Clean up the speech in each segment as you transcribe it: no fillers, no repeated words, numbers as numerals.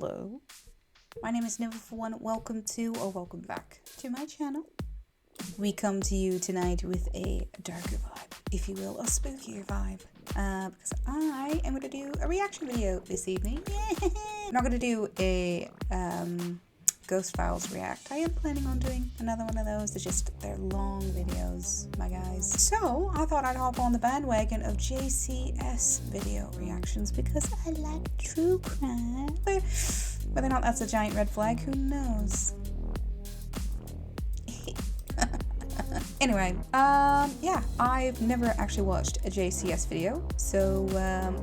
Hello, my name is Never1. Welcome to, or welcome back to my channel. We come to you tonight with a darker vibe, if you will, a spookier vibe. Because I am going to do a reaction video this evening. I'm not going to do a Ghost Files react. I am planning on doing another one of those. They're long videos, my guys. So I thought I'd hop on the bandwagon of JCS video reactions because I like true crime. Whether or not that's a giant red flag, who knows? Anyway, yeah, I've never actually watched a JCS video, so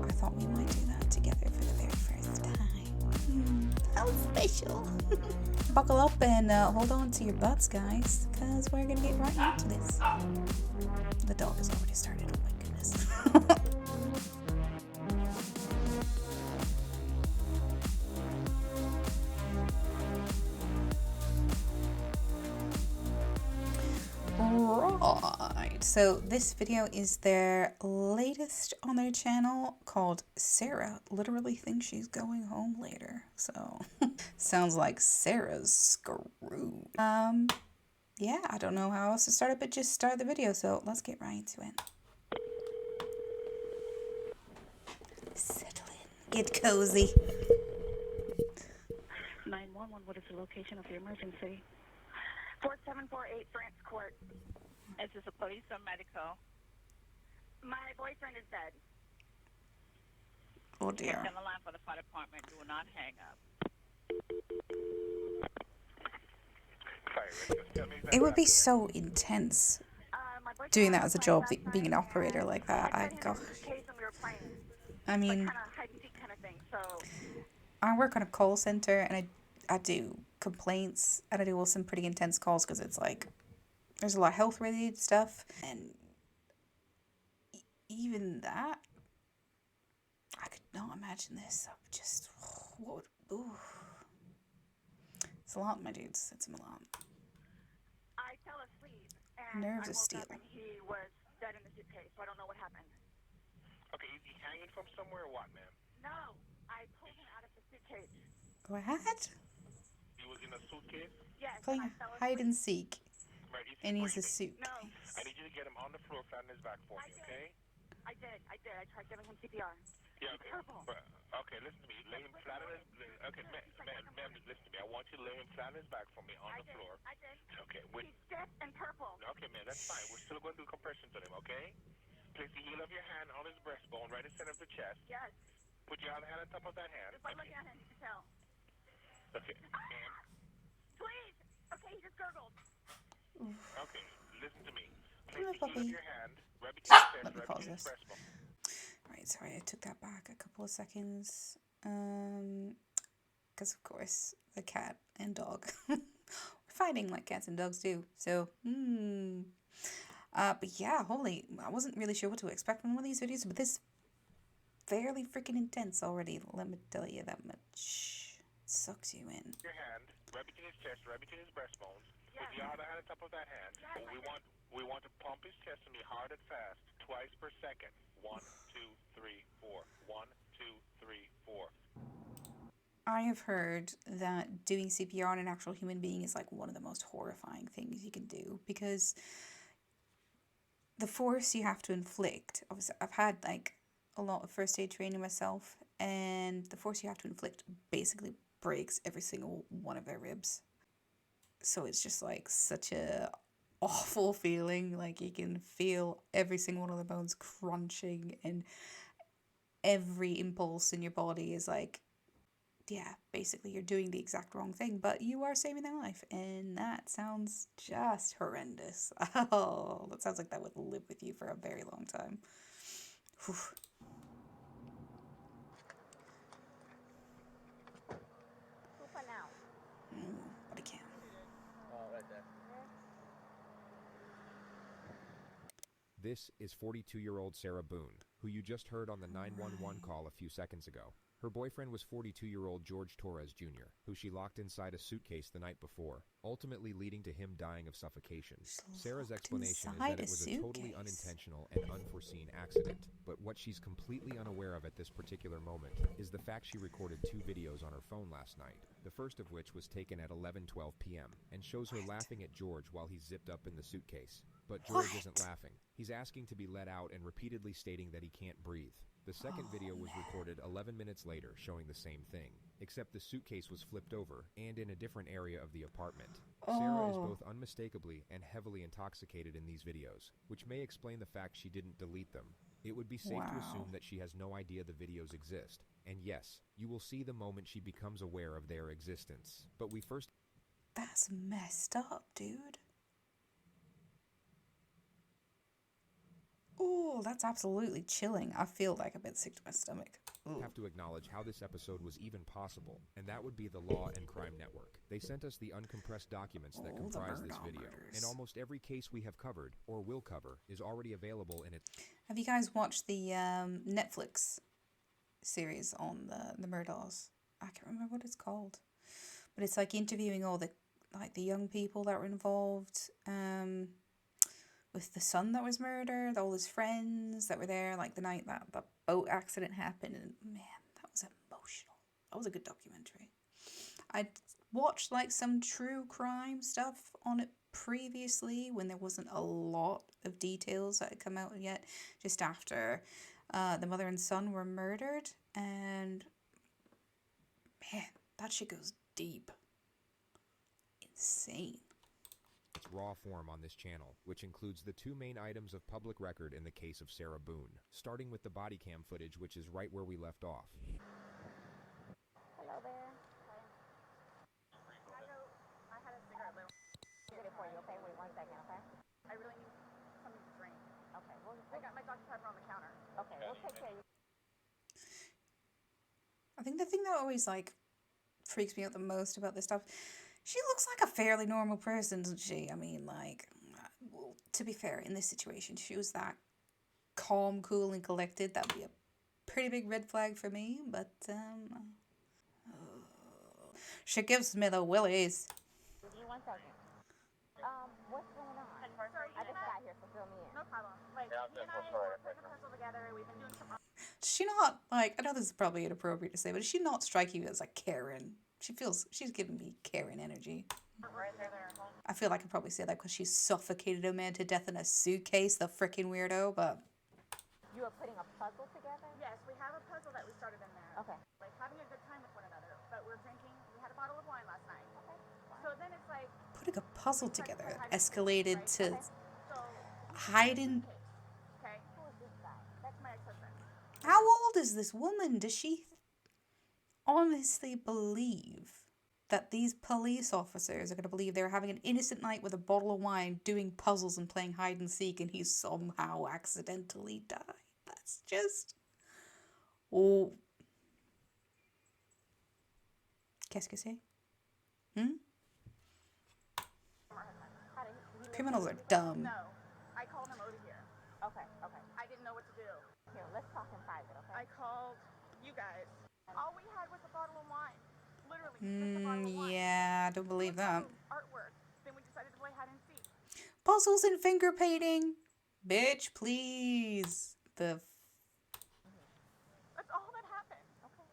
I thought we might do that together for the very first time. How special! Buckle up and hold on to your butts, guys, because we're gonna get right into this. The dog has already started, oh my goodness. Right, so this video is their latest on their channel called Sarah Literally Thinks She's Going Home Later. So sounds like Sarah's screwed. Yeah, I don't know how else to start it, but just start the video. So let's get right into it. Settle in, get cozy. 911, what is the location of your emergency? 4748 France Court. Is this a police or medical? My boyfriend is dead. Oh dear. Stay on the line for the fire department. Do not hang up. It would be so intense doing that as a job, being an operator like that. I mean, I work on a call center and I do complaints and I do some pretty intense calls because it's like there's a lot of health related stuff, and even that I could not imagine this. Just what would, ooh. It's a lot, my dudes. It's a lot. I fell asleep and Nerves I of woke steel. up and he was dead in the suitcase, so I don't know what happened. Okay, is he hanging from somewhere or what, ma'am? No, I pulled him out of the suitcase. What? He was in a suitcase? Yes, Playing I fell hide and asleep. seek, Right, is he and he's a breathing? suitcase. No. I need you to get him on the floor, flat on his back for me, okay? I did. I tried giving him CPR. Yeah, He's purple. Okay, listen to me. Lay him flat on his... Okay, ma'am, listen to me. I want you to lay him flat on his back for me on the floor. I did. Okay, wait. He's stiff and purple. Okay, man, that's fine. We're still going to do compressions on him, okay? Place the heel of your hand on his breastbone, right in the center of the chest. Yes. Put your other hand on top of that hand. Just by looking at him, you can tell. Okay, ma'am. Please. Okay, he just gurgled. Okay, listen to me. Come Place on, the heel puppy. of your hand right between his chest, Let me right pause between his this. breastbone. Right, sorry, I took that back a couple of seconds. Because of course, the cat and dog we're fighting like cats and dogs do. So, but yeah, holy, I wasn't really sure what to expect from one of these videos, but this fairly freaking intense already. Let me tell you that much. Sucks you in. Your hand right between his chest, right between his breastbones. Yes. Put your other hand on top of that hand. Yes, We want to pump his chest to me hard and fast, twice per second. 1, 2, 3, 4. 1, 2, 3, 4. I have heard that doing CPR on an actual human being is like one of the most horrifying things you can do, because the force you have to inflict, obviously I've had like a lot of first aid training myself, and the force you have to inflict basically breaks every single one of their ribs. So it's just like such a awful feeling. Like you can feel every single one of the bones crunching, and every impulse in your body is like, yeah, basically you're doing the exact wrong thing, but you are saving their life, and that sounds just horrendous. Oh, that sounds like that would live with you for a very long time. Whew. But I can't. This is 42-year-old Sarah Boone, who you just heard on the 911 call a few seconds ago. Her boyfriend was 42-year-old George Torres Jr., who she locked inside a suitcase the night before, ultimately leading to him dying of suffocation. Sarah's explanation is that it was a totally unintentional and unforeseen accident, but what she's completely unaware of at this particular moment is the fact she recorded 2 videos on her phone last night, the first of which was taken at 11:12 p.m. and shows her laughing at George while he's zipped up in the suitcase. But George isn't laughing. He's asking to be let out and repeatedly stating that he can't breathe. The second video was recorded 11 minutes later, showing the same thing, except the suitcase was flipped over and in a different area of the apartment. Sarah is both unmistakably and heavily intoxicated in these videos, which may explain the fact she didn't delete them. It would be safe to assume that she has no idea the videos exist. And yes, you will see the moment she becomes aware of their existence. But we first... That's messed up, dude. Oh, that's absolutely chilling. I feel like a bit sick to my stomach. Ooh. Have to acknowledge how this episode was even possible, and that would be the Law and Crime Network. They sent us the uncompressed documents that comprise this video, and almost every case we have covered, or will cover, is already available in its... Have you guys watched the Netflix series on the Murdaws? I can't remember what it's called, but it's like interviewing all the young people that were involved with the son that was murdered, all his friends that were there like the night that the boat accident happened, and man, that was emotional. That was a good documentary. I'd watched like some true crime stuff on it previously when there wasn't a lot of details that had come out yet, just after the mother and son were murdered, and man, that shit goes deep. Insane. Its raw form on this channel, which includes the 2 main items of public record in the case of Sarah Boone, starting with the body cam footage, which is right where we left off. Hello there. I had a cigarette little. Get it for you, okay? Wait 1 second, okay? I really need something to drink. Okay, I got my Dr. Pepper on the counter. Okay, we'll take care of you. I think the thing that always like freaks me out the most about this stuff, she looks like a fairly normal person, doesn't she? I mean, like, well, to be fair, in this situation, she was that calm, cool, and collected. That would be a pretty big red flag for me, but, she gives me the willies. Give me 1 second. What's going on? I just got here, so fill me in. No problem. Like, he and I were putting a puzzle together. We've been doing some... Does she not, like, I know this is probably inappropriate to say, but does she not strike you as, like, Karen? She's giving me Karen energy. I feel like I probably say that because she suffocated a man to death in a suitcase, the freaking weirdo, but... You are putting a puzzle together? Yes, we have a puzzle that we started in there. Okay. Like, having a good time with one another, but we're drinking. We had a bottle of wine last night. Okay. So then it's like... Putting a puzzle together escalated to hiding... Okay. Who is this guy? That's my ex-husband. How old is this woman? Does she honestly believe that these police officers are going to believe they're having an innocent night with a bottle of wine, doing puzzles and playing hide and seek, and he somehow accidentally died? That's just... Oh. Qu'est-ce que c'est? Criminals are dumb. No. I called him over here. Okay. I didn't know what to do. Here, let's talk in private, okay? I called you guys. All we had was a bottle of wine. Literally, just a bottle of wine. Yeah, I don't believe that. Artwork. Then we decided to play hide and seek. Puzzles and finger painting. Bitch, please. That's all that happened. Okay.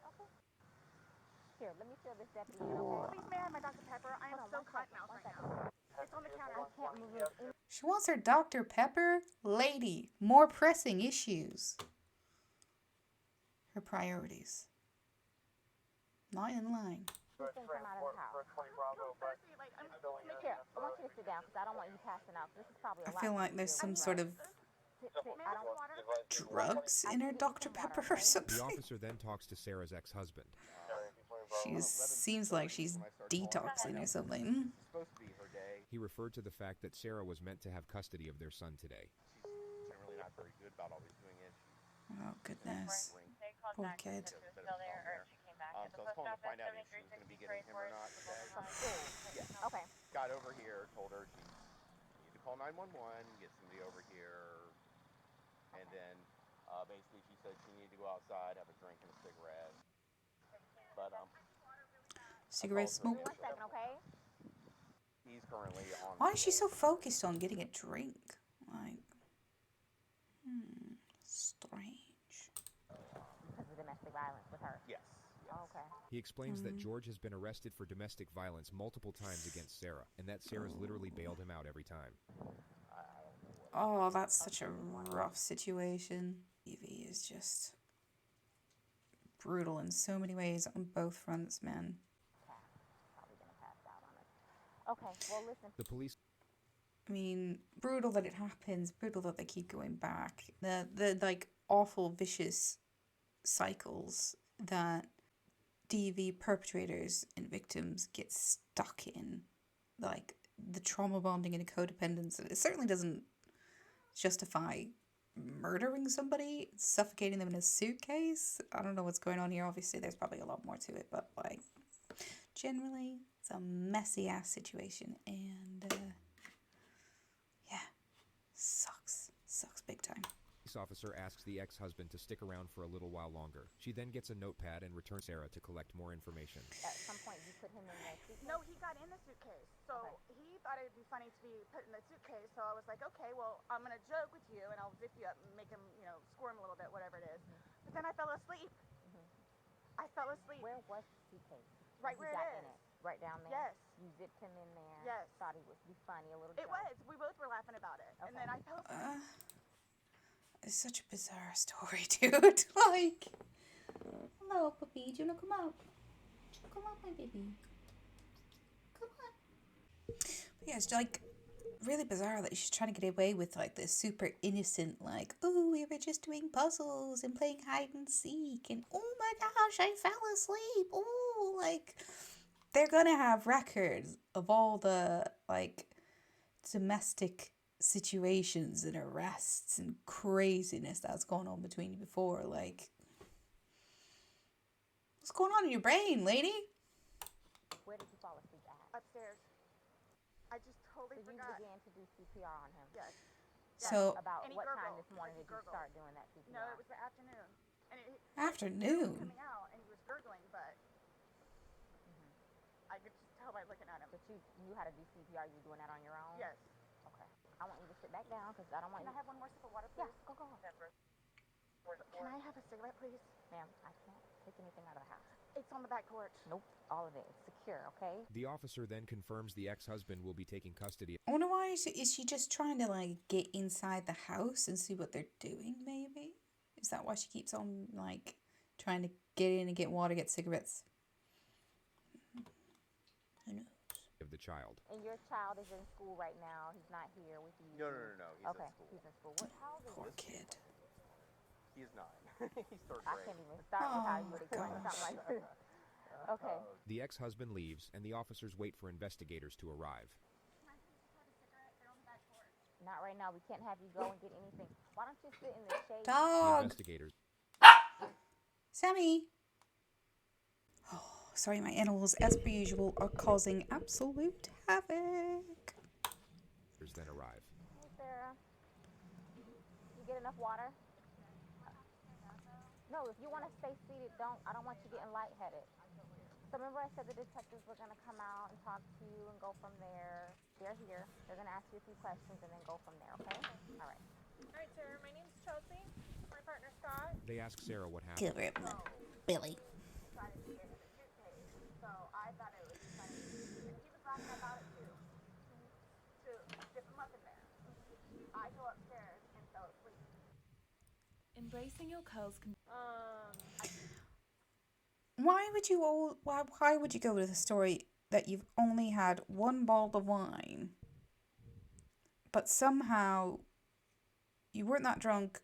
Here, let me fill this deputy in, okay? Please, may I have my Dr. Pepper? I am so cotton-mouthed right now. It's on the counter. I can't move. She wants her Dr. Pepper? Lady, more pressing issues. Her priorities. Not in line. Here, I want you to sit down because I don't want you passing out. This is probably a lot. I feel like there's some sort of drugs in her Dr. Pepper or something. The officer then talks to Sarah's ex-husband. She seems like she's detoxing or something. He referred to the fact that Sarah was meant to have custody of their son today. Generally not very good about always doing it. Oh, goodness. Poor kid. So I was calling to find out if she was going to be getting him or not today. Yeah. Okay. Got over here, told her she needed to call 911, get somebody over here, and then basically she said she needed to go outside, have a drink and a cigarette. cigarette Give me smoke. 1 second, okay? He's currently on. Why is she so focused on getting a drink? Like, strange. Because of domestic violence with her. Yes. Oh, okay. He explains that George has been arrested for domestic violence multiple times against Sarah, and that Sarah's literally bailed him out every time. Oh, that's such a rough situation. Evie is just brutal in so many ways on both fronts, man. Probably gonna pass out on us. Okay, well, listen. The police I mean, brutal that it happens, brutal that they keep going back. The like awful, vicious cycles that DV perpetrators and victims get stuck in. Like the trauma bonding and codependence. It certainly doesn't justify murdering somebody, suffocating them in a suitcase. I don't know what's going on here. Obviously, there's probably a lot more to it, but like generally, it's a messy ass situation, and yeah, sucks big time. officer asks the ex-husband to stick around for a little while longer. She then gets a notepad and returns Sarah to collect more information. At some point, you put him in the suitcase? No, he got in the suitcase. So he thought it would be funny to be put in the suitcase. So I was like, okay, well, I'm going to joke with you and I'll zip you up and make him, squirm a little bit, whatever it is. But then I fell asleep. I fell asleep. Where was the suitcase? Right You where got it in is. Right down there? Yes. You zipped him in there? Yes. Thought he would be funny, a little It joke. was. We both were laughing about it. And then I fell asleep. It's such a bizarre story, dude. Like, hello, puppy. Do you want to come up? Come up, my baby. Come on. But yeah, it's like really bizarre that she's trying to get away with like this super innocent, like, oh, we were just doing puzzles and playing hide and seek, and oh my gosh, I fell asleep. Oh, like, they're gonna have records of all the like domestic situations and arrests and craziness that's gone on between you before. Like, what's going on in your brain, lady? Where did you fall asleep at? Upstairs. I just totally So you forgot. began to do CPR on him? Yes. So, About And he what time gurgled, this morning like he did you gurgled. start doing that CPR? No, it was the afternoon. And it was afternoon. coming out and he was gurgling, but I could just tell by looking at him. But you knew how to do CPR, you were doing that on your own? Yes. Okay. I want you to sit back down because I don't want Can I you... have one more sip of water, Yeah, please? go. Can I have a cigarette, please? Ma'am, I can't take anything out of the house. It's on the back porch. Nope, all of it. It's secure, okay? The officer then confirms the ex-husband will be taking custody. I wonder why is she just trying to like get inside the house and see what they're doing? Maybe is that why she keeps on like trying to get in and get water, get cigarettes? Who knows? Of the child. And your child is in school right now. He's not here with you. No. He's okay, in school. he's in school. How old is Poor he? kid. He's 9. He's third I grade. can't even start with how you Oh, would explain gosh. something like this. Okay. The ex-husband leaves, and the officers wait for investigators to arrive. Not right now. We can't have you go and get anything. Why don't you sit in the shade? The Dog. investigators Sammy. Oh, sorry, my animals, as per usual, are causing absolute havoc. then arrive. Hey, Sarah. You get enough water? No, if you want to stay seated, don't. I don't want you getting lightheaded. So remember I said the detectives were going to come out and talk to you and go from there. They're here. They're going to ask you a few questions and then go from there, okay? All right. All right, sir. My name's Chelsea. My partner, Scott. They ask Sarah what happened. Give her Billy. Decided to get in the suitcase. So I thought it would be funny. And he was laughing about it, too. To dip him up in there. I go upstairs and fell asleep. Embracing your curls can Why would you go with a story that you've only had one bottle of wine, but somehow you weren't that drunk,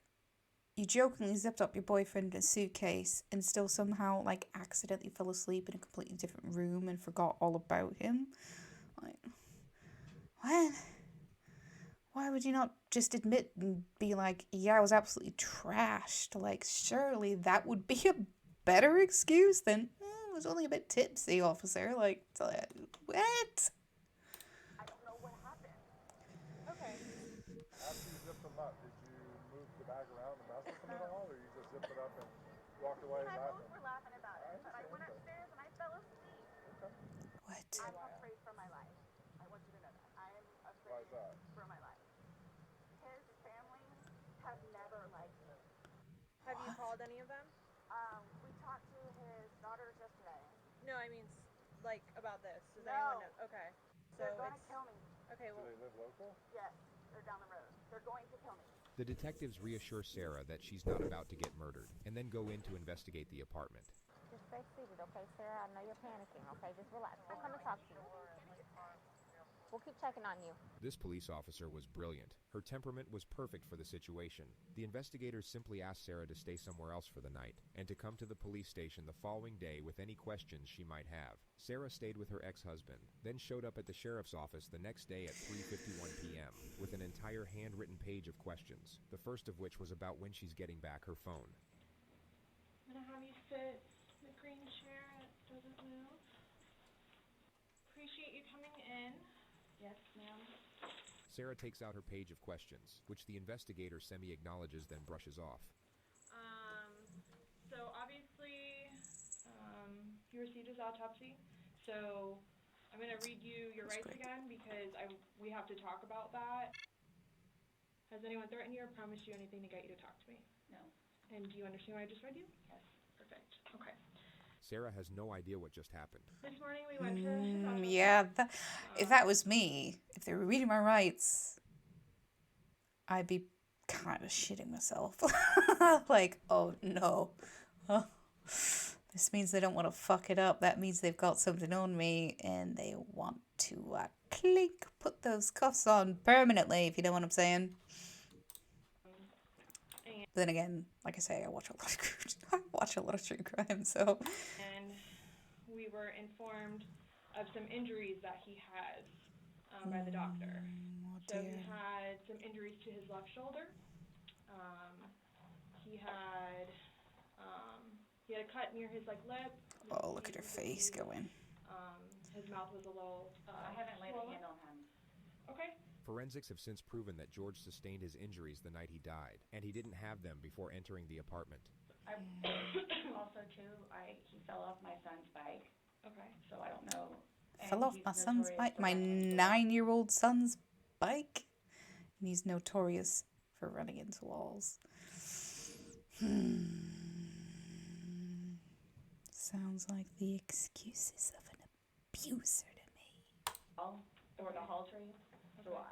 you jokingly zipped up your boyfriend in a suitcase and still somehow like accidentally fell asleep in a completely different room and forgot all about him? Like, what? Why would you not just admit and be like, yeah, I was absolutely trashed? Like, surely that would be a better excuse than, I was only a bit tipsy, officer. Like, what? I don't know what happened. Okay. After you zipped them up, did you move the bag around and mess with them at all, or you just zipped it up and walked away And I laughing? both were laughing about it. But I went upstairs and I fell asleep. Okay. with any of them? We talked to his daughters yesterday. No, I mean, like, about this. Does No. anyone know? Okay. So They're going to kill me. Okay, well. Do they live local? Yes, they're down the road. They're going to kill me. The detectives reassure Sarah that she's not about to get murdered, and then go in to investigate the apartment. Just stay seated, okay, Sarah? I know you're panicking, okay? Just relax. We'll come and talk to you. We'll keep checking on you. This police officer was brilliant. Her temperament was perfect for the situation. The investigators simply asked Sarah to stay somewhere else for the night, and to come to the police station the following day with any questions she might have. Sarah stayed with her ex-husband, then showed up at the sheriff's office the next day at 3:51 p.m. with an entire handwritten page of questions, the first of which was about when she's getting back her phone. I'm going to have you sit in the green chair that doesn't move. Appreciate you coming in. Yes, ma'am. Sarah takes out her page of questions, which the investigator semi-acknowledges then brushes off. So obviously, you received his autopsy. So I'm going to read you your rights again because we have to talk about that. Has anyone threatened you or promised you anything to get you to talk to me? No. And do you understand what I just read you? Yes. Perfect. Okay. Sarah has no idea what just happened. This morning we went to his autopsy. Yeah, if that was me, if they were reading my rights, I'd be kind of shitting myself. Like, oh no. Oh, this means they don't want to fuck it up. That means they've got something on me and they want to clink, put those cuffs on permanently, if you know what I'm saying. But then again, like I say, I watch a lot of true crime, so. And we were informed of some injuries that he has by the doctor. So he had some injuries to his left shoulder. He had a cut near his lip. Oh, look at her face going. His mouth was a little. I haven't laid a hand on him. Okay. Forensics have since proven that George sustained his injuries the night he died, and he didn't have them before entering the apartment. Also, too, he fell off my son's bike. Okay. So I don't know. Fell off my son's bike, my 9-year-old son's bike, and he's notorious for running into walls. Sounds like the excuses of an abuser to me. Or the haltery. So why?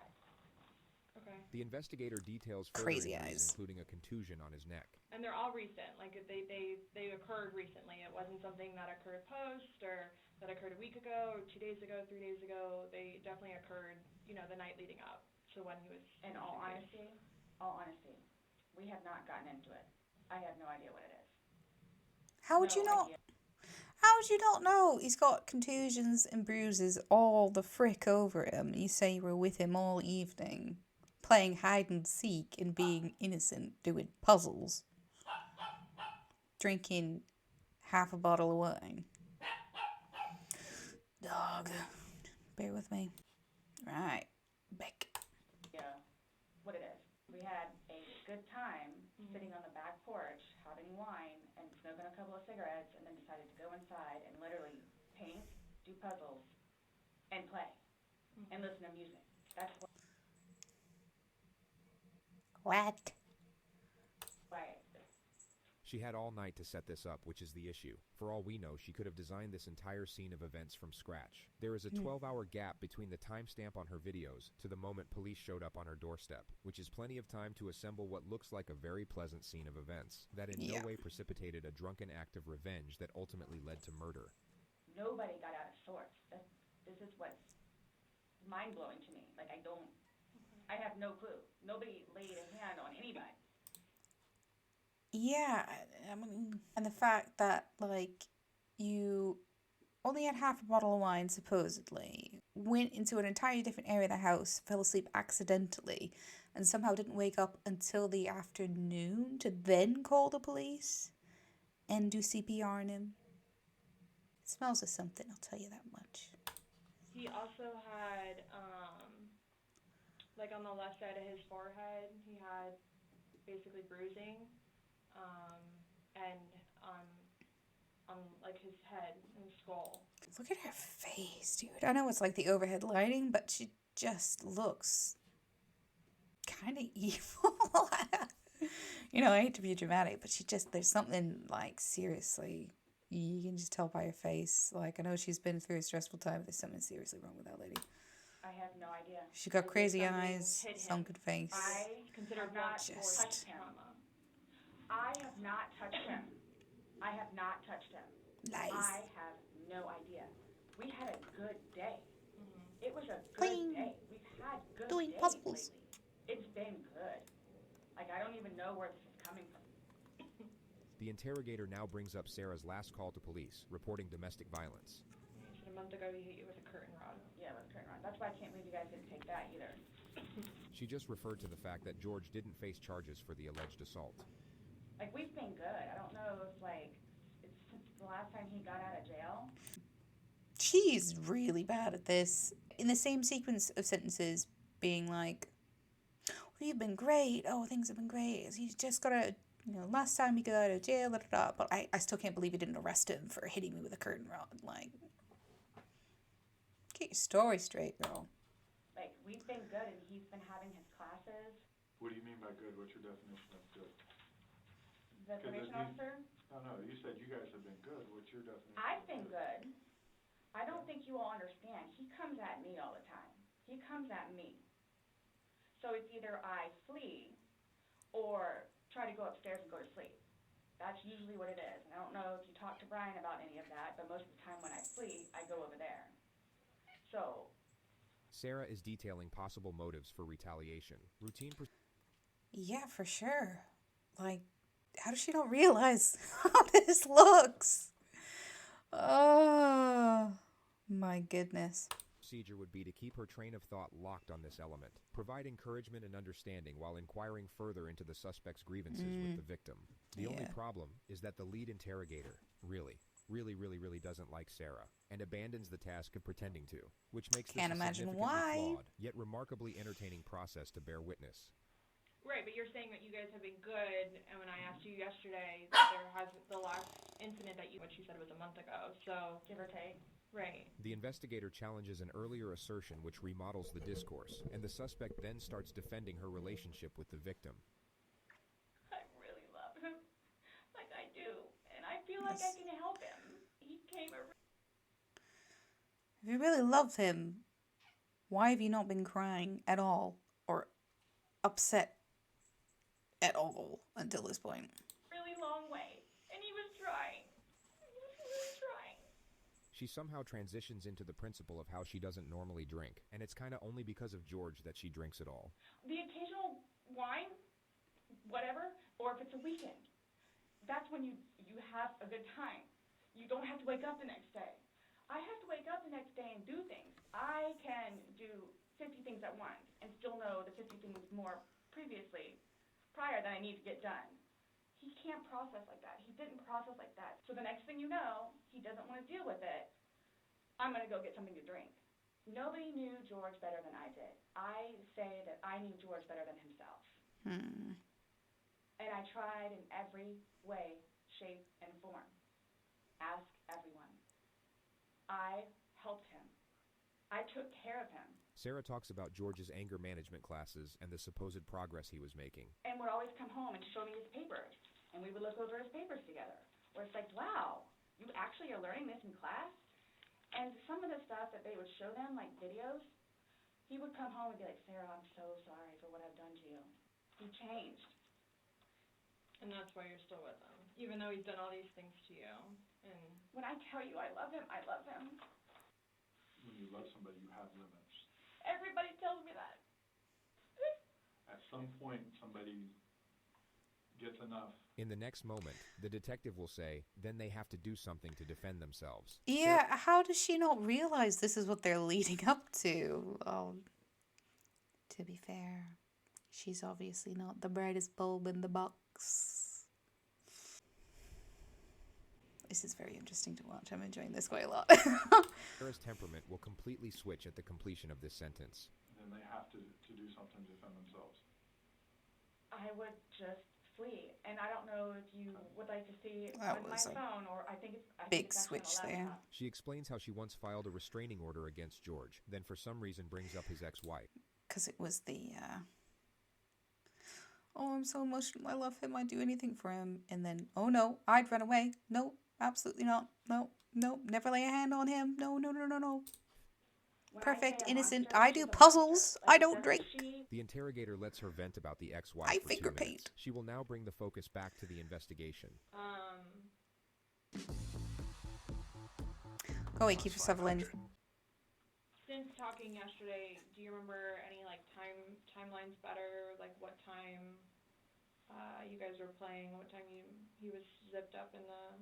Okay. The investigator details further Crazy injuries, eyes. including a contusion on his neck. And they're all recent. Like they occurred recently. It wasn't something that occurred post or that occurred a week ago or 2 days ago, 3 days ago. They definitely occurred, the night leading up to when he was. In all honesty, we have not gotten into it. I have no idea what it is. How would you not? How would you not know? He's got contusions and bruises all the frick over him. You say you were with him all evening, playing hide and seek and being innocent, doing puzzles, drinking half a bottle of wine. Dog, bear with me. Right, Beck. Yeah, what it is. We had a good time sitting on the back porch, having wine, and smoking a couple of cigarettes, and then decided to go inside and literally paint, do puzzles, and play, and listen to music. That's what. She had all night to set this up, which is the issue. For all we know, she could have designed this entire scene of events from scratch. There is a 12-hour gap between the timestamp on her videos to the moment police showed up on her doorstep, which is plenty of time to assemble what looks like a very pleasant scene of events that in no way precipitated a drunken act of revenge that ultimately led to murder. Nobody got out of sorts. This is what's mind-blowing to me. I have no clue. Nobody laid a hand on anybody. Yeah, I mean, and the fact that, you only had half a bottle of wine, supposedly, went into an entirely different area of the house, fell asleep accidentally, and somehow didn't wake up until the afternoon to then call the police and do CPR on him. It smells of something, I'll tell you that much. He also had, on the left side of his forehead, he had basically bruising. And on his head and skull. Look at her face, dude. I know it's the overhead lighting, but she just looks kind of evil. You know, I hate to be dramatic, but there's something, like, seriously, you can just tell by her face. Like, I know she's been through a stressful time, but there's something seriously wrong with that lady. I have no idea. She got crazy eyes, sunken face. I have not touched him. I have not touched him. I have not touched him. Lies. I have no idea. We had a good day. It was a good day. We've had good Doing days puzzles. lately. It's been good. Like, I don't even know where this is coming from. The interrogator now brings up Sarah's last call to police, reporting domestic violence. You said a month ago he hit you with a curtain rod. Yeah, with a curtain rod. That's why I can't believe you guys didn't take that either. She just referred to the fact that George didn't face charges for the alleged assault. Like, we've been good. I don't know if, like, it's since the last time he got out of jail. She's really bad at this. In the same sequence of sentences, being like, well, you've been great. Oh, things have been great. You just got to, last time he got out of jail, da, da, da. But I still can't believe you didn't arrest him for hitting me with a curtain rod. Like, get your story straight, girl. Like, we've been good, and he's been having his classes. What do you mean by good? What's your definition of good? The probation officer? No, you said you guys have been good. What's your definition? I've been good. I don't think you all understand. He comes at me all the time. He comes at me. So it's either I flee or try to go upstairs and go to sleep. That's usually what it is. And I don't know if you talk to Brian about any of that, but most of the time when I flee, I go over there. So... Sarah is detailing possible motives for retaliation. Yeah, for sure. Like, how does she not realize how this looks? Oh, my goodness. Procedure would be to keep her train of thought locked on this element, provide encouragement and understanding while inquiring further into the suspect's grievances with the victim. The only problem is that the lead interrogator really doesn't like Sarah and abandons the task of pretending to, which makes this a significantly flawed, yet remarkably entertaining process to bear witness. Right, but you're saying that you guys have been good, and when I asked you yesterday, that there hasn't, the last incident that what you said was a month ago, so... Give or take. Right. The investigator challenges an earlier assertion which remodels the discourse, and the suspect then starts defending her relationship with the victim. I really love him. Like I do. And I feel like I can help him. He came around. If you really love him, why have you not been crying at all? Or upset at all until this point? Really long way. And he was trying. He was really trying. She somehow transitions into the principle of how she doesn't normally drink, and it's kind of only because of George that she drinks at all. The occasional wine, whatever, or if it's a weekend, that's when you have a good time. You don't have to wake up the next day. I have to wake up the next day and do things. I can do 50 things at once and still know the 50 things more prior that I need to get done. He can't process like that. He didn't process like that. So the next thing you know, he doesn't want to deal with it. I'm going to go get something to drink. Nobody knew George better than I did. I say that I knew George better than himself. And I tried in every way, shape, and form. Ask everyone. I helped him. I took care of him. Sarah talks about George's anger management classes and the supposed progress he was making. And would always come home and show me his papers. And we would look over his papers together. Where it's like, wow, you actually are learning this in class? And some of the stuff that they would show them, like videos, he would come home and be like, Sarah, I'm so sorry for what I've done to you. He changed. And that's why you're still with him, even though he's done all these things to you. And when I tell you I love him, I love him. When you love somebody, you have limits. Everybody tells me that. At some point, somebody gets enough. In the next moment, the detective will say, then they have to do something to defend themselves. Yeah, how does she not realize this is what they're leading up to? Oh, to be fair, she's obviously not the brightest bulb in the box. This is very interesting to watch. I'm enjoying this quite a lot. Sarah's temperament will completely switch at the completion of this sentence. Then they have to do something to defend themselves. I would just flee. And I don't know if you would like to see it That on my was a phone, or I think it's big actually on switch the there. laptop. She explains how she once filed a restraining order against George, then for some reason brings up his ex-wife. Because it was the Oh, I'm so emotional. I love him. I'd do anything for him. And then, oh no, I'd run away. No, absolutely not. No, no, never lay a hand on him. No, no, no, no, no. When Perfect, I say a innocent. monster, I she's do a puzzles. monster. Like, I it don't doesn't- drink. She The interrogator lets her vent about the ex-wife I for 2 finger minutes. paint. She will now bring the focus back to the investigation. Go away, keep yourself in. Since talking yesterday, do you remember any like timelines better? Like what time you guys were playing? What time he was zipped up in the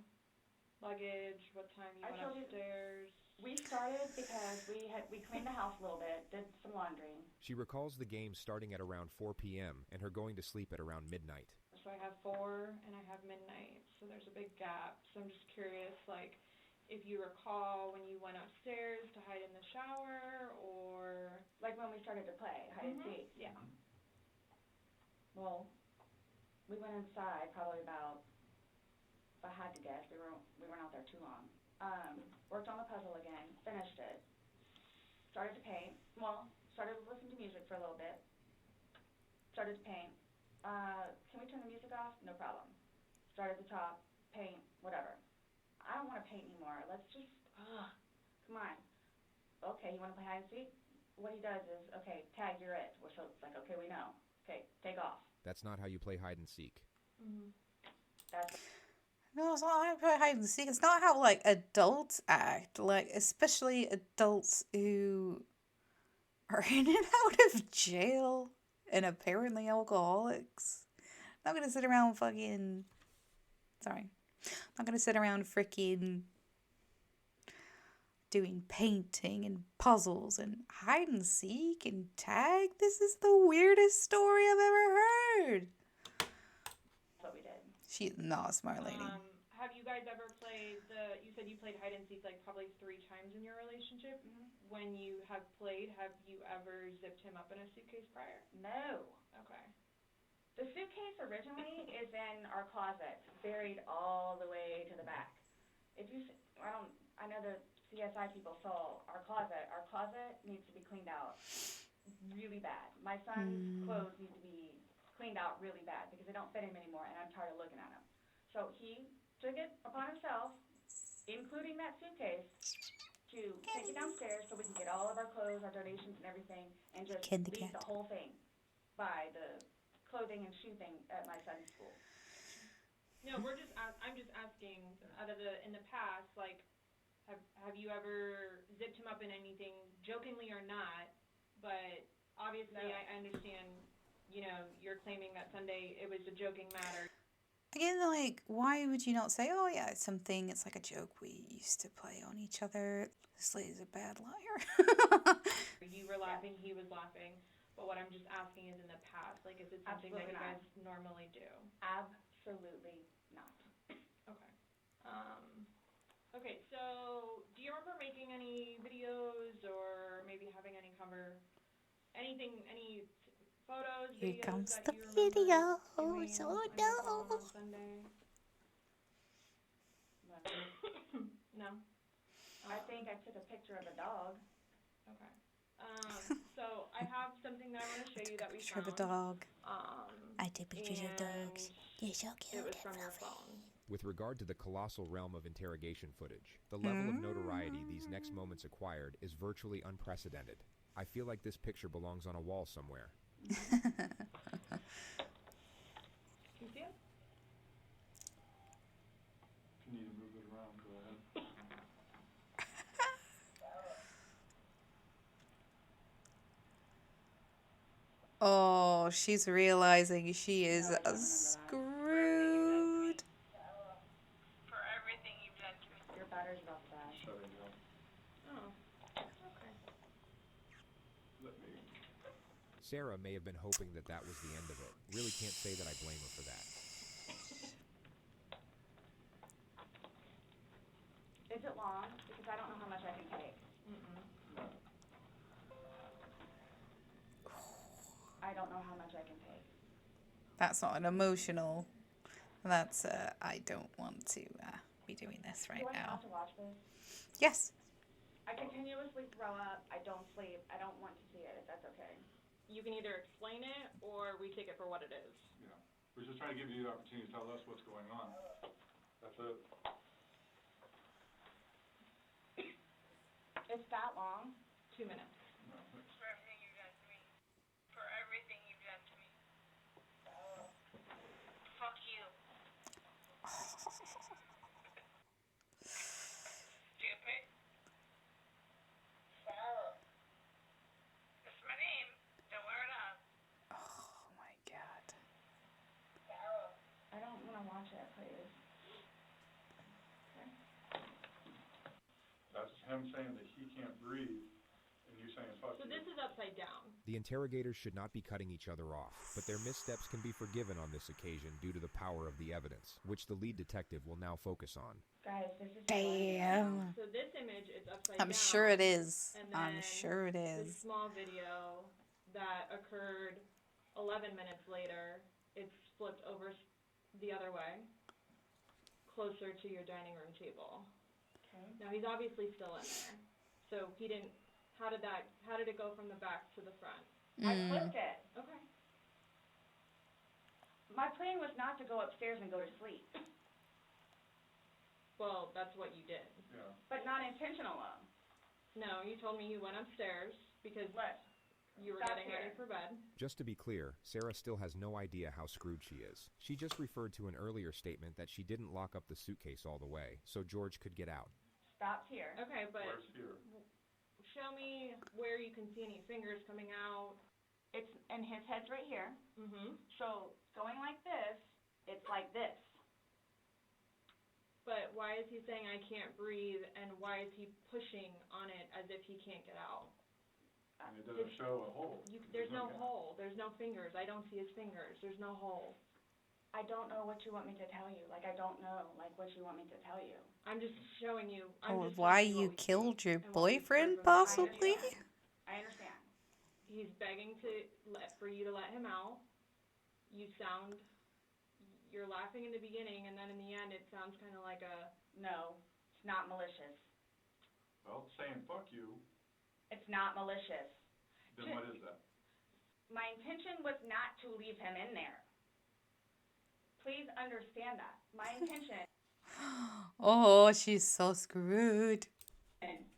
luggage? What time you went upstairs? We started because we cleaned the house a little bit, did some laundry. She recalls the game starting at around 4 p.m. and her going to sleep at around midnight. So I have 4 and I have midnight, so there's a big gap. So I'm just curious, like, if you recall when you went upstairs to hide in the shower, or Like when we started to play hide and seek. yeah. Well, we went inside probably about, if I had to guess, we weren't out there too long. Worked on the puzzle again, finished it. Started to paint. Well, started to listen to music for a little bit. Started to paint. Can we turn the music off? No problem. Start at the top, paint, whatever. I don't want to paint anymore. Let's just, come on. Okay, you want to play hide and seek? What he does is, okay, tag, you're it. So it's like, okay, we know. Okay, take off. That's not how you play hide and seek. That's No, it's not how I play hide and seek. It's not how, like, adults act. Like, especially adults who are in and out of jail and apparently alcoholics. I'm not gonna sit around fucking... Sorry. I'm not gonna sit around freaking doing painting and puzzles and hide and seek and tag. This is the weirdest story I've ever heard. what we did. She is not a smart lady. Have you guys ever played you said you played hide and seek like probably 3 times in your relationship. When you have played, have you ever zipped him up in a suitcase prior? No. Okay. The suitcase originally is in our closet, buried all the way to the back. If you, I know the CSI people saw our closet. Our closet needs to be cleaned out really bad. My son's clothes need to be cleaned out really bad because they don't fit him anymore, and I'm tired of looking at them. So he took it upon himself, including that suitcase, to take it downstairs so we can get all of our clothes, our donations, and everything, and just leave the whole thing by the clothing and shoe thing at my son's school. No, I'm just asking, in the past, like, have you ever zipped him up in anything, jokingly or not, but obviously I understand, you're claiming that Sunday it was a joking matter. Again, like, why would you not say, oh yeah, it's something, it's like a joke we used to play on each other. This lady's a bad liar. You were laughing, he was laughing, but what I'm just asking is in the past, like, is it something that you guys normally do? Absolutely not. Okay. Okay, so do you remember making any videos or maybe having any photos, Here videos comes that the you remember videos. doing Oh on your phone no. on Sunday? No? I think I took a picture of a dog. Okay. So I have something that I want to show you that we Picture of found. a dog. I take and pictures of dogs. You're so cute. It was from your phone. With regard to the colossal realm of interrogation footage, the level of notoriety these next moments acquired is virtually unprecedented. I feel like this picture belongs on a wall somewhere. Can you see it? If you need to move it around, go ahead. Oh, she's realizing she is screwed. For everything you've done to me. Your battery's about to die. Shutting down. Oh, okay. Let me. Sarah may have been hoping that that was the end of it. Really can't say that I blame her for that. Is it long? Because I don't know how much I can take. I don't know how much I can take. That's not an emotional. That's, I don't want to be doing this right Do I now. have to watch this? Yes. I continuously throw up. I don't sleep. I don't want to see it, if that's okay. you can either explain it or we take it for what it is. Yeah. We're just trying to give you the opportunity to tell us what's going on. That's it. It's that long? 2 minutes. No. For everything you've done to me. For everything you've done to me. Fuck you. Stupid. Sarah. That's my name. Don't wear it up. Oh my god. Sarah. I don't want to watch it, please. That's him saying that he can't breathe, and you saying fuck So you. this is upside down. The interrogators should not be cutting each other off, but their missteps can be forgiven on this occasion due to the power of the evidence, which the lead detective will now focus on. Guys, this is Damn. So this image is upside down. I'm sure it is. And I'm then sure it this is. small video that occurred 11 minutes later, it's flipped over the other way, closer to your dining room table. Okay. Now he's obviously still in there. So he didn't, how did it go from the back to the front? I flipped it. Okay. My plan was not to go upstairs and go to sleep, Well, that's what you did. Yeah. but not intentional. No, you told me you went upstairs because What? you were Stop getting ready here. for bed. Just to be clear, Sarah still has no idea how screwed she is. She just referred to an earlier statement that she didn't lock up the suitcase all the way, so George could get out. Stopped here. Okay, but Where's here? show me where you can see any fingers coming out. It's, and his head's right here. Mm-hmm. So going like this, it's like this. But why is he saying I can't breathe, and why is he pushing on it as if he can't get out? And it doesn't show a hole. There's no hole. There's no fingers. I don't see his fingers. There's no hole. I don't know what you want me to tell you. Like, I don't know, like, what you want me to tell you. I'm just showing you. Oh, why you killed your and what we boyfriend, heard from the possibly? I understand. He's begging for you to let him out. You're laughing in the beginning, and then in the end, it sounds kind of like a. No, it's not malicious. Well, saying fuck you, It's not malicious. then what is that? My intention was not to leave him in there. Please understand that. My intention Oh, she's so screwed.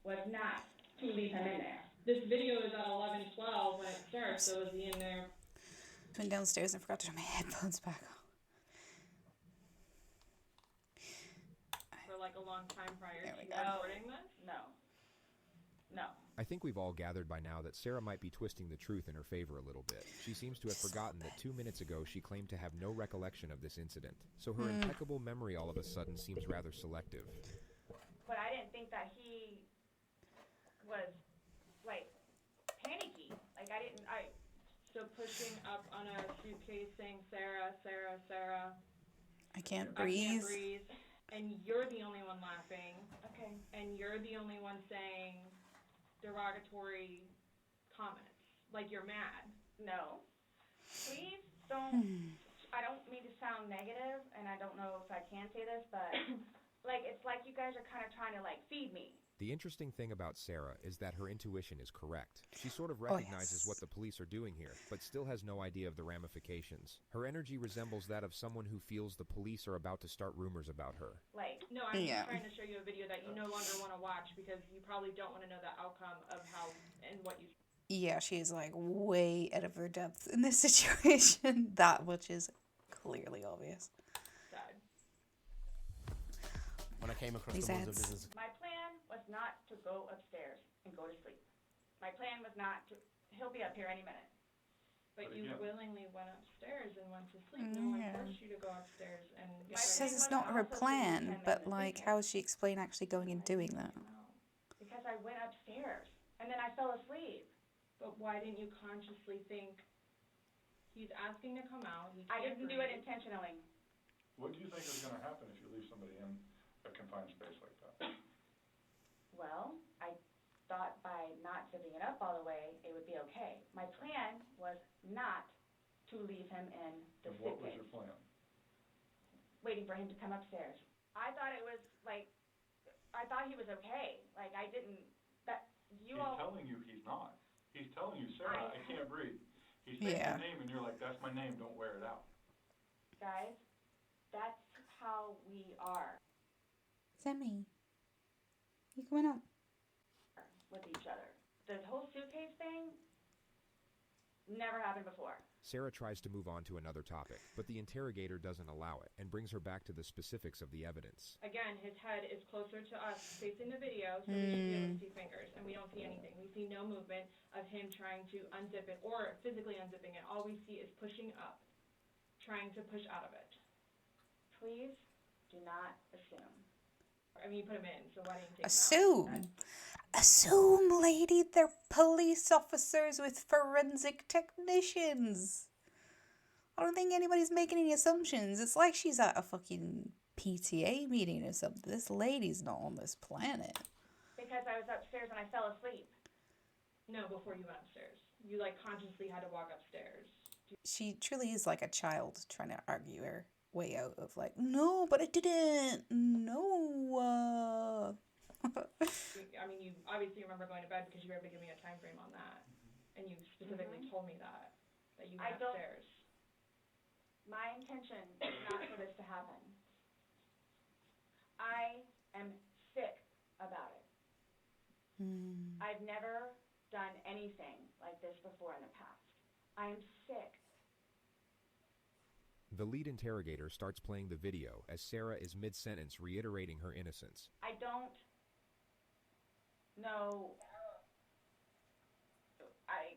was not to leave him in there. This video is at 11:12 when it starts, so is he in there? Went downstairs and forgot to turn my headphones back on. For like a long time prior There to we you go. recording this? No. No. I think we've all gathered by now that Sarah might be twisting the truth in her favor a little bit. She seems to have forgotten that 2 minutes ago she claimed to have no recollection of this incident, so her impeccable memory all of a sudden seems rather selective. But I didn't think that he was, like, panicky. Like, So pushing up on a suitcase saying, Sarah, Sarah, Sarah. I can't I breathe. can't breathe. And you're the only one laughing. okay. And you're the only one saying derogatory comments. Like you're mad. No. Please don't, I don't mean to sound negative, and I don't know if I can say this, but, like, it's like you guys are kind of trying to, like, feed me. The interesting thing about Sarah is that her intuition is correct. She sort of Oh, recognizes yes. what the police are doing here, but still has no idea of the ramifications. Her energy resembles that of someone who feels the police are about to start rumors about her. Like, No, I'm Yeah. just trying to show you a video that you no longer want to watch because you probably don't want to know the outcome of how and what you. Yeah, she's like way out of her depth in this situation. That which is clearly obvious. said. When I came across These the rules of ads. business, my plan was not to go upstairs and go to sleep. My plan was not to, he'll be up here any minute. But But you again- willingly went upstairs and went to sleep. No one Yeah. forced you to go upstairs and get She ready. says it's not her plan, but like, how does she explain actually going and doing that? Because I went upstairs, and then I fell asleep. But why didn't you consciously think he's asking to come out? He I can't didn't do it breathe. intentionally. What do you think is gonna happen if you leave somebody in a confined space like that? Well, I thought by not zipping it up all the way, it would be okay. My plan was not to leave him in the And what was suitcase, your plan? waiting for him to come upstairs. I thought it was, like, I thought he was okay. Like, I didn't, that, you He's all, telling you he's not. He's telling you, Sarah, I can't breathe. He's saying Yeah. your name, and you're like, that's my name, don't wear it out. Guys, that's how we are Sammy, you coming up? with each other. The whole suitcase thing never happened before. Sarah tries to move on to another topic, but the interrogator doesn't allow it and brings her back to the specifics of the evidence. Again, his head is closer to us facing the video, so we should be able to see fingers, and we don't see anything. We see no movement of him trying to unzip it or physically unzipping it. All we see is pushing up, trying to push out of it. Please do not assume. I mean, you put him in, so why didn't you take him out? Assume. Assume, lady, they're police officers with forensic technicians. I don't think anybody's making any assumptions. It's like she's at a fucking PTA meeting or something. This lady's not on this planet. Because I was upstairs and I fell asleep. No, before you went upstairs. You, like, consciously had to walk upstairs. She truly is like a child trying to argue her way out of like, no, but I didn't. No. I mean, you obviously remember going to bed because you were able to give me a time frame on that. And you specifically told me that you went upstairs. My intention is not for this to happen. I am sick about it. I've never done anything like this before in the past. I am sick. The lead interrogator starts playing the video as Sarah is mid-sentence reiterating her innocence. I don't know. I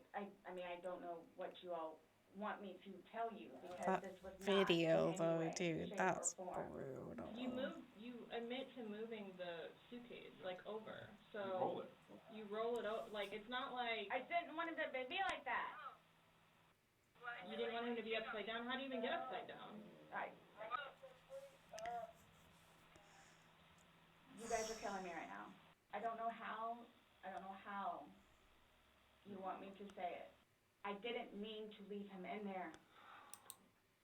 mean, I don't know what you all want me to tell you because That this was not video, in any though, way, dude, shape, that's or form. brutal. You admit to moving the suitcase, like, over. So You roll it. You roll it out, like, it's not like... I didn't want it to be like that. You didn't want him to be upside down? How do you even get upside down? You guys are killing me right now. I don't know how you want me to say it. I didn't mean to leave him in there.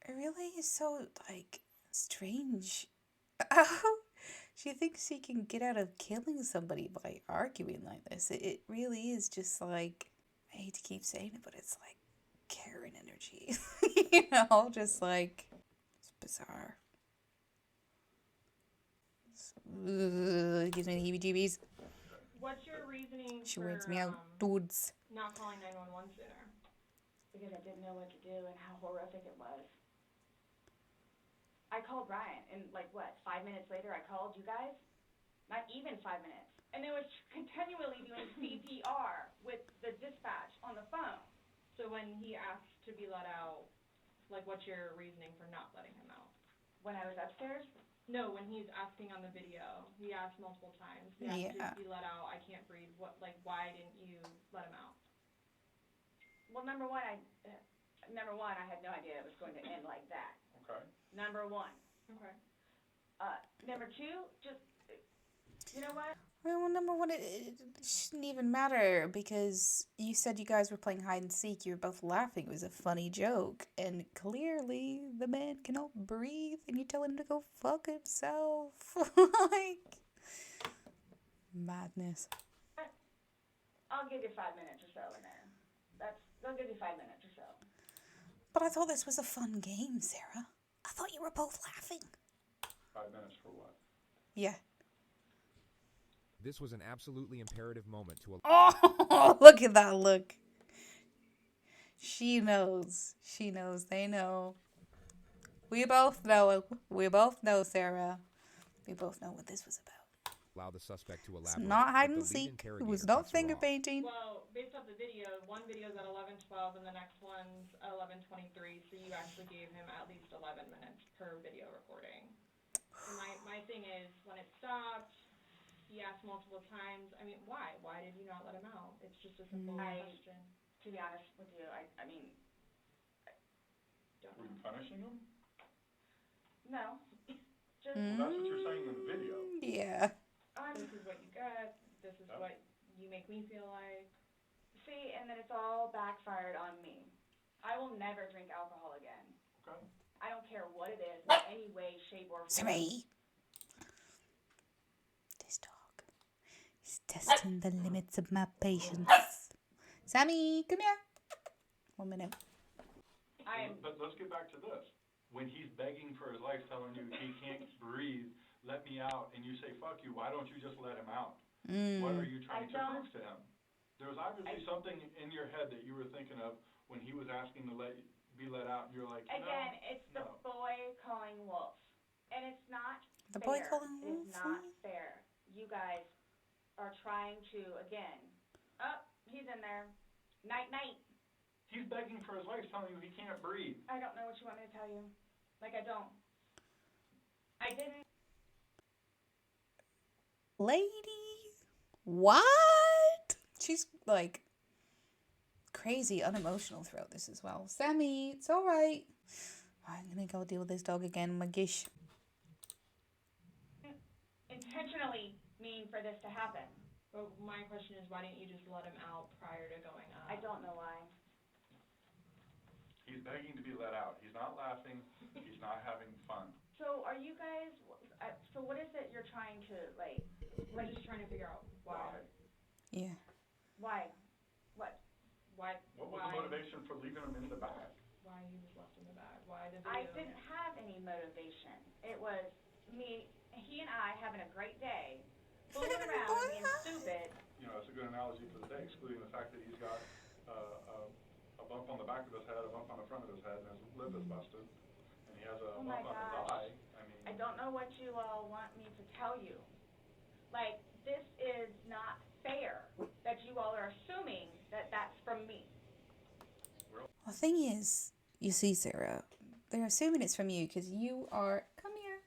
It really is so, like, strange. How she thinks she can get out of killing somebody by arguing like this. It really is just like, I hate to keep saying it, but it's like Karen energy. You know, just like, it's bizarre. It gives me the heebie-jeebies. What's your reasoning She for wears me out, dudes. not calling 911 sooner? Because I didn't know what to do and how horrific it was. I called Ryan, and 5 minutes later I called you guys? Not even 5 minutes. And it was continually doing CPR with the dispatch on the phone. So when he asked to be let out, what's your reasoning for not letting him out? When I was upstairs? No, when he's asking on the video, he asked multiple times. He asked to be let out. I can't breathe. Why didn't you let him out? Well, number one, I had no idea it was going to end like that. Okay. Number one. Okay. Number two, just, you know what? Well, number one, it shouldn't even matter because you said you guys were playing hide and seek. You were both laughing. It was a funny joke. And clearly the man cannot breathe and you tell him to go fuck himself. Like, madness. I'll give you 5 minutes or so in there. I'll give you 5 minutes or so. But I thought this was a fun game, Sarah. I thought you were both laughing. 5 minutes for what? Yeah. This was an absolutely imperative moment to... Oh, look at that look. She knows. She knows. They know. We both know. We both know, Sarah. We both know what this was about. Allow the suspect to It's elaborate. not hide but and the lead seek. It interrogator was not cuts her finger off. painting. Well, based off the video, one video's at 11:12 and the next one's at 11:23, so you actually gave him at least 11 minutes per video recording. And my thing is, when it stopped, he asked multiple times, I mean, why? Why did you not let him out? It's just a simple question. To be honest with you, I mean... Were you punishing him? No. Just... Well, that's what you're saying in the video. Yeah. This is what you get. This is what you make me feel like. See, and then it's all backfired on me. I will never drink alcohol again. Okay. I don't care what it is, in any way, shape, or form. Sorry. This dog is testing the limits of my patience. Sammy, come here. 1 minute. But let's get back to this. When he's begging for his life, telling you he can't breathe, let me out, and you say, fuck you, why don't you just let him out? What are you trying to prove to him? There was obviously something in your head that you were thinking of when he was asking to be let out, and you're like, Again, it's the boy calling wolf. And it's not The fair. boy calling wolf? It's not fair. You guys are trying to, again, he's in there. Night, night. He's begging for his life, telling you he can't breathe. I don't know what you want me to tell you. Like, I don't. I didn't. Lady? What? She's, like, crazy unemotional throughout this as well. Sammy, it's alright. I'm gonna go deal with this dog again, my gish. Intentionally mean for this to happen. But my question is, why didn't you just let him out prior to going up? I don't know why. He's begging to be let out. He's not laughing. He's not having fun. So are you guys, so what is it you're trying to, like... We're just trying to figure out why. Yeah. Why? What? Why? What was the motivation for leaving him in the bag? Why he was left in the bag? Why the video? I didn't have any motivation. It was me, he and I having a great day, fooling around, being stupid. You know, it's a good analogy for the day, excluding the fact that he's got a bump on the back of his head, a bump on the front of his head, and his lip is busted, and he has a bump on his eye. I don't know what you all want me to tell you. Like, this is not fair that you all are assuming that that's from me. Well, the thing is, you see, Sarah, they're assuming it's from you because you are, come here,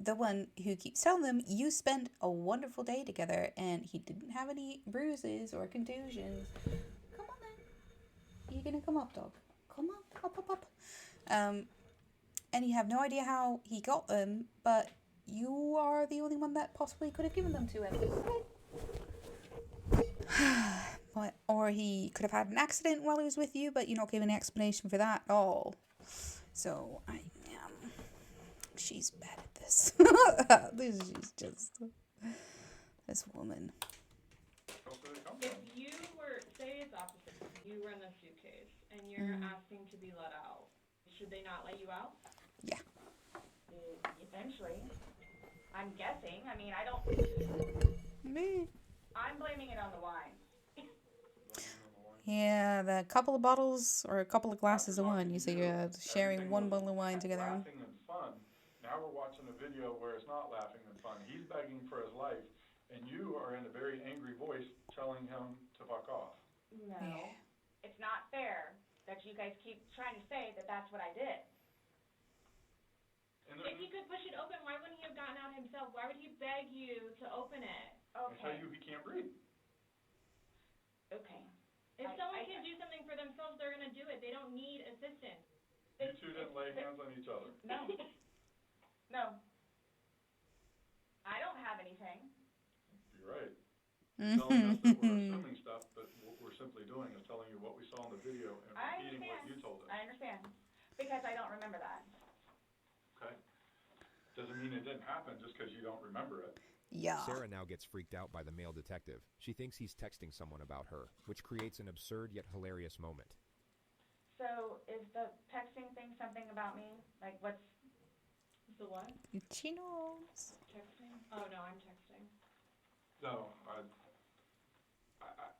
the one who keeps telling them you spent a wonderful day together and he didn't have any bruises or contusions. Come on then. You're gonna come up, dog. Come up, up. And you have no idea how he got them, but you are the only one that possibly could have given them to him. Or he could have had an accident while he was with you, but you're not giving an explanation for that at all. So, she's bad at this. She's just, this woman. If you were, say it's opposite, you were in the suitcase, and you're asking to be let out, should they not let you out? Yeah. Eventually. I'm guessing. I mean, I don't... I'm blaming it on the wine. Yeah, the couple of bottles or a couple of glasses of wine. You say you're sharing one bottle of wine together. Laughing and fun. Now we're watching a video where it's not laughing and fun. He's begging for his life, and you are in a very angry voice telling him to fuck off. No. Yeah. It's not fair that you guys keep trying to say that that's what I did. If he could push it open, why wouldn't he have gotten out himself? Why would he beg you to open it? Okay. I tell you he can't breathe. Okay. If someone can do something for themselves, they're going to do it. They don't need assistance. You two didn't lay hands on each other. No. No. I don't have anything. You're right. You're telling us that we're assuming stuff, but what we're simply doing is telling you what we saw in the video and repeating what you told us. I understand. Because I don't remember that. Okay. Doesn't mean it didn't happen just because you don't remember it. Yeah. Sarah now gets freaked out by the male detective. She thinks he's texting someone about her, which creates an absurd yet hilarious moment. So, is the texting thing something about me? Like, what's... The what? She knows. Texting? Oh, no, I'm texting. No,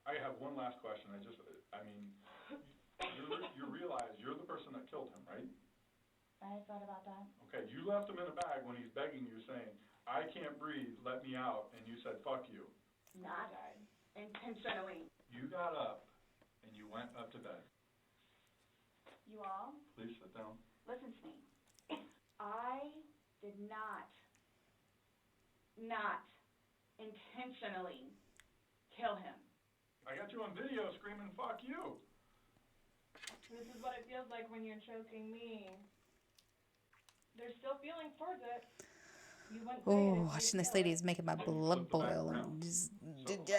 I have one last question. You realize you're the person that killed him, right? I thought about that. Okay, you left him in a bag when he's begging you, saying, I can't breathe, let me out, and you said, fuck you. Not intentionally. You got up, and you went up to bed. You all? Please sit down. Listen to me. I did not intentionally kill him. I got you on video screaming, fuck you. This is what it feels like when you're choking me. There's still feelings towards it. You wouldn't say it. Watching this lady is making my blood boil. And just... I didn't do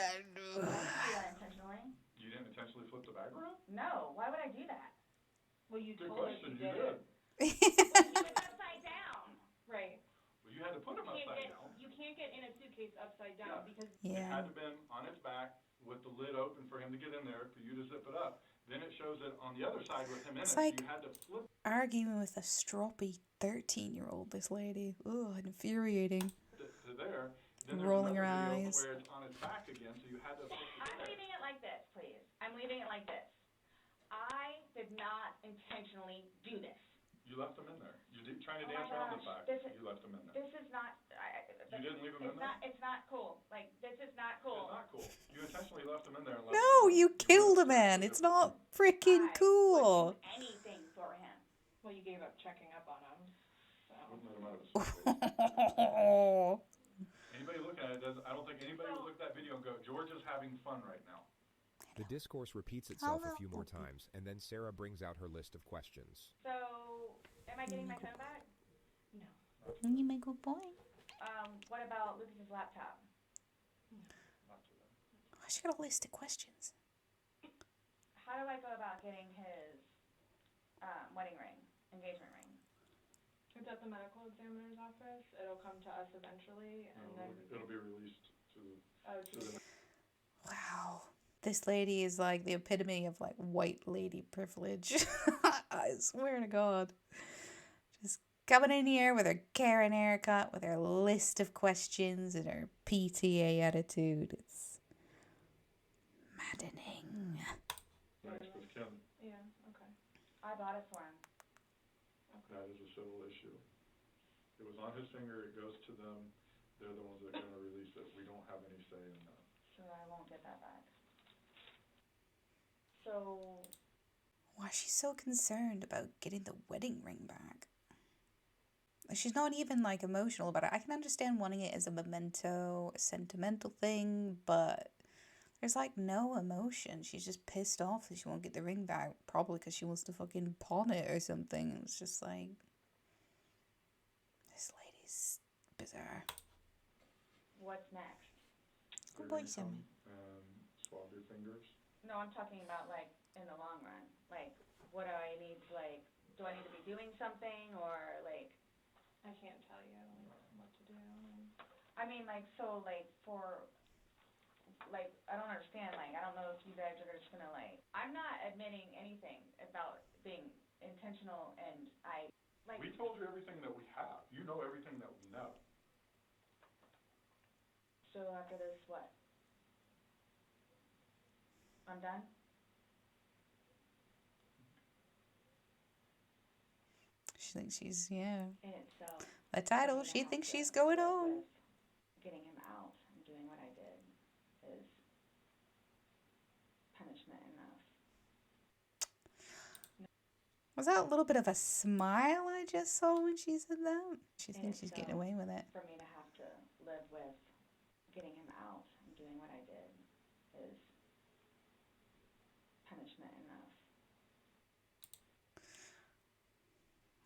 that intentionally. You didn't intentionally flip the bag around? No. Why would I do that? Well, you Good told us question, you you did. He was upside down. Right. Well, you had to put him upside down. You can't get in a suitcase upside down because... It had to have been on its back with the lid open for him to get in there, for you to zip it up. Then it shows it on the other side with him in It's it. like So you had to flip arguing with a stroppy 13-year-old, this lady. Ugh, infuriating. it to there. Then there's Rolling her another video eyes. where it's on his back again, so you had to flip it I'm there. leaving it like this, please. I'm leaving it like this. I did not intentionally do this. You left him in there. You did trying to Oh my dance around the gosh, fact. You left him in there. This is not, You didn't leave him in there? it's not cool. Like, this is not cool. It's not cool. You intentionally left him in there and left No, him in. you killed a man. It's not freaking cool. I would do anything for him. Well, you gave up checking up on him. So. Wouldn't let him out of his suitcase. Anybody looking at it doesn't. I don't think anybody would look at that video and go, "George is having fun right now." The discourse repeats itself a few more times, and then Sarah brings out her list of questions. So, am I getting my phone back? No. You make a good point. What about Lucas's laptop? Why she got a list of questions? How do I go about getting his wedding ring, engagement ring? It's at the medical examiner's office. It'll come to us eventually, and No, then it'll be released to the. Wow. This lady is like the epitome of like white lady privilege. I swear to God. Just coming in here with her Karen haircut, with her list of questions and her PTA attitude. It's maddening. Next with Kim. yeah, okay. I bought it for him. That is a civil issue. It was on his finger. It goes to them. They're the ones that are going to release it. We don't have any say in that. So I won't get that back. So, Why is she so concerned about getting the wedding ring back? She's not even like emotional about it. I can understand wanting it as a memento, a sentimental thing, but there's like no emotion. She's just pissed off that she won't get the ring back, probably because she wants to fucking pawn it or something. It's just like, this lady's bizarre. what's next? Good boy, Sammy. Swab your fingers. No, I'm talking about, like, in the long run. Like, what do I need to, like, do I need to be doing something, or, like... I can't tell you, like, what to do. I mean, like, so, like, for... Like, I don't understand, like, I don't know if you guys are just gonna, like... I'm not admitting anything about being intentional, and like... We told you everything that we have. You know everything that we know. So after this, what? I'm done? She thinks she's, yeah. In itself. The title, she thinks she's going home. Getting him out and doing what I did is punishment enough. Was that a little bit of a smile I just saw when she said that? She thinks she's getting away with it. For me to have to live with getting him out and doing what I did is punishment enough.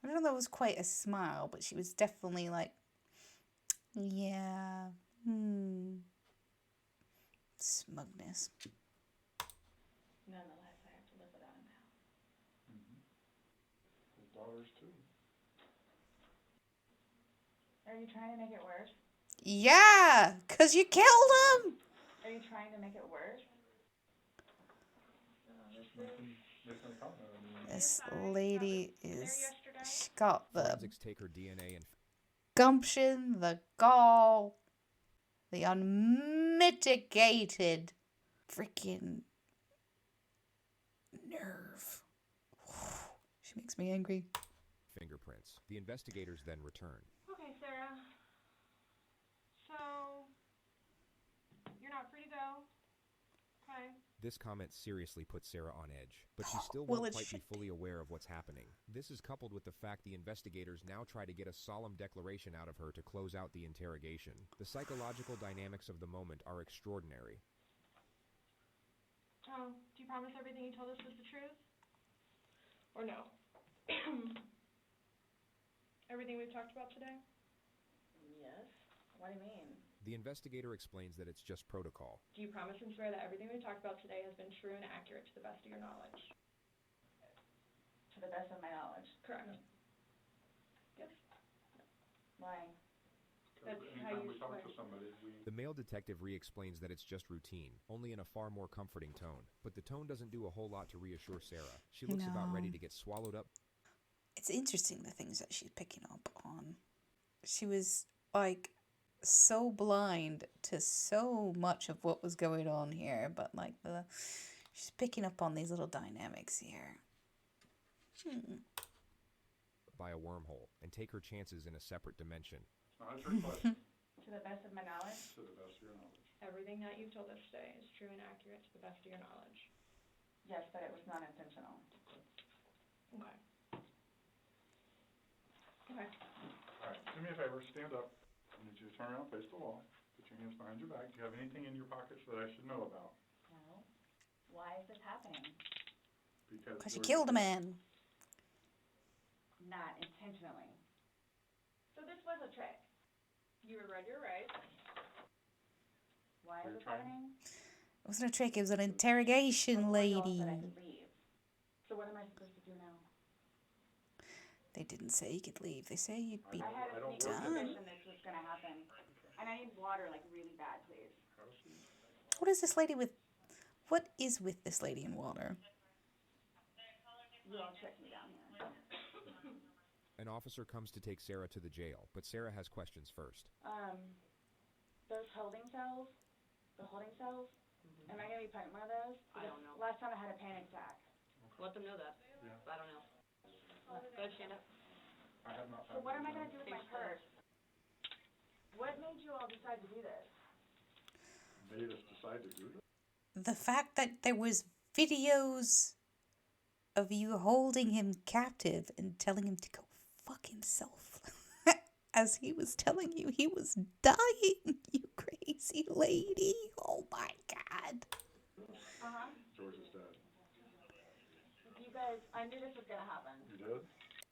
I don't know if that was quite a smile, but she was definitely like, yeah, smugness. Nonetheless, I have to live without him now. His daughters too. Are you trying to make it worse? Yeah, 'cause you killed him! Are you trying to make it worse? This lady is, she got the Forensics take her DNA and gumption, the gall, the unmitigated freaking nerve. She makes me angry. fingerprints. The investigators then return. Okay, Sarah. So, you're not free to go. Okay. This comment seriously puts Sarah on edge, but she still Well, won't it quite be should fully aware of what's happening. This is coupled with the fact the investigators now try to get a solemn declaration out of her to close out the interrogation. The psychological dynamics of the moment are extraordinary. Oh, do you promise everything you told us was the truth? Or no? Everything we've talked about today? Yes. What do you mean? The investigator explains that it's just protocol. Do you promise and swear that everything we've talked about today has been true and accurate to the best of your knowledge? To the best of my knowledge. Correct. Yes. Why? That's how Anytime you we talk swear. to somebody, The male detective re-explains that it's just routine, only in a far more comforting tone. But the tone doesn't do a whole lot to reassure Sarah. She looks about ready to get swallowed up. It's interesting the things that she's picking up on. She was like so blind to so much of what was going on here, but like she's picking up on these little dynamics here. By a wormhole and take her chances in a separate dimension. it's not a trick question, To the best of my knowledge. to the best of your knowledge. Everything that you've told us today is true and accurate to the best of your knowledge. Yes, but it was not intentional. Okay. Okay. All right, do me a favor, stand up. I need you to turn around, face the wall, put your hands behind your back. Do you have anything in your pockets that I should know about? No. Why is this happening? Because she killed a man. Not intentionally. So this was a trick. You were read your rights. Why is You're this trying- happening? It wasn't a trick, it was an interrogation, Before you all lady. said I could leave. So what am I supposed to do now? They didn't say you could leave. They say you'd be I had I a don't sneaking work done. suspicion this was gonna happen. And I need water like really bad, please. What is this lady with? What is with this lady in water? You all tricked me down here. An officer comes to take Sarah to the jail, but Sarah has questions first. Those holding cells, am I gonna be put in one of those? I don't know. Last time I had a panic attack. Let them know that. Yeah. I don't know. Go ahead, stand up. I have not. So what am I gonna do with my Stay still. purse? What made you all decide to do this? Made us decide to do this? The fact that there was videos of you holding him captive and telling him to go fuck himself. As he was telling you he was dying, you crazy lady. Oh my God. Uh-huh. George is dead. You guys, I knew this was gonna happen. You did?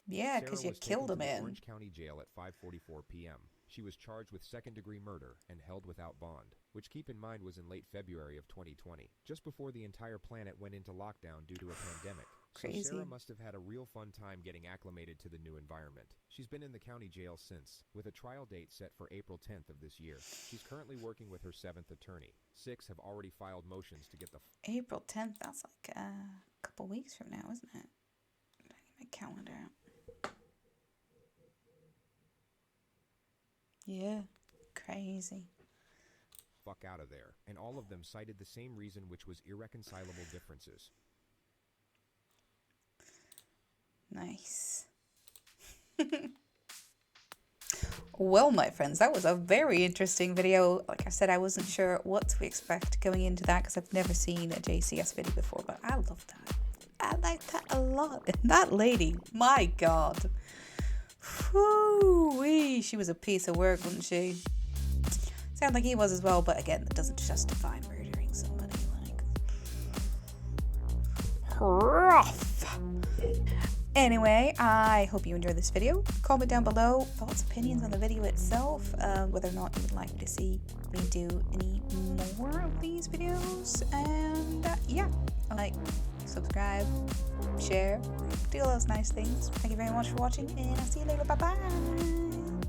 Yeah, because Sarah you was killed a taken to the man. Orange County Jail at 5:44 p.m. She was charged with second-degree murder and held without bond, which keep in mind was in late February of 2020, just before the entire planet went into lockdown due to a pandemic. Crazy. So Sarah must have had a real fun time getting acclimated to the new environment. She's been in the county jail since, with a trial date set for April 10th of this year. She's currently working with her 7th attorney. 6 have already filed motions to get the April 10th, that's like a couple weeks from now, isn't it? I need my calendar out. Yeah, crazy. fuck out of there, and all of them cited the same reason, which was irreconcilable differences. Nice. Well, my friends, that was a very interesting video. Like I said, I wasn't sure what to expect going into that because I've never seen a JCS video before, but I love that. I like that a lot. And that lady, my God. Whoo-wee. She was a piece of work, wasn't she? Sounds like he was as well, but again, that doesn't justify murdering somebody. Like, rough. Anyway, I hope you enjoyed this video. Comment down below thoughts, opinions on the video itself, whether or not you would like to see me do any more of these videos. And yeah, like, subscribe, share, do all those nice things. Thank you very much for watching, and I'll see you later. Bye bye.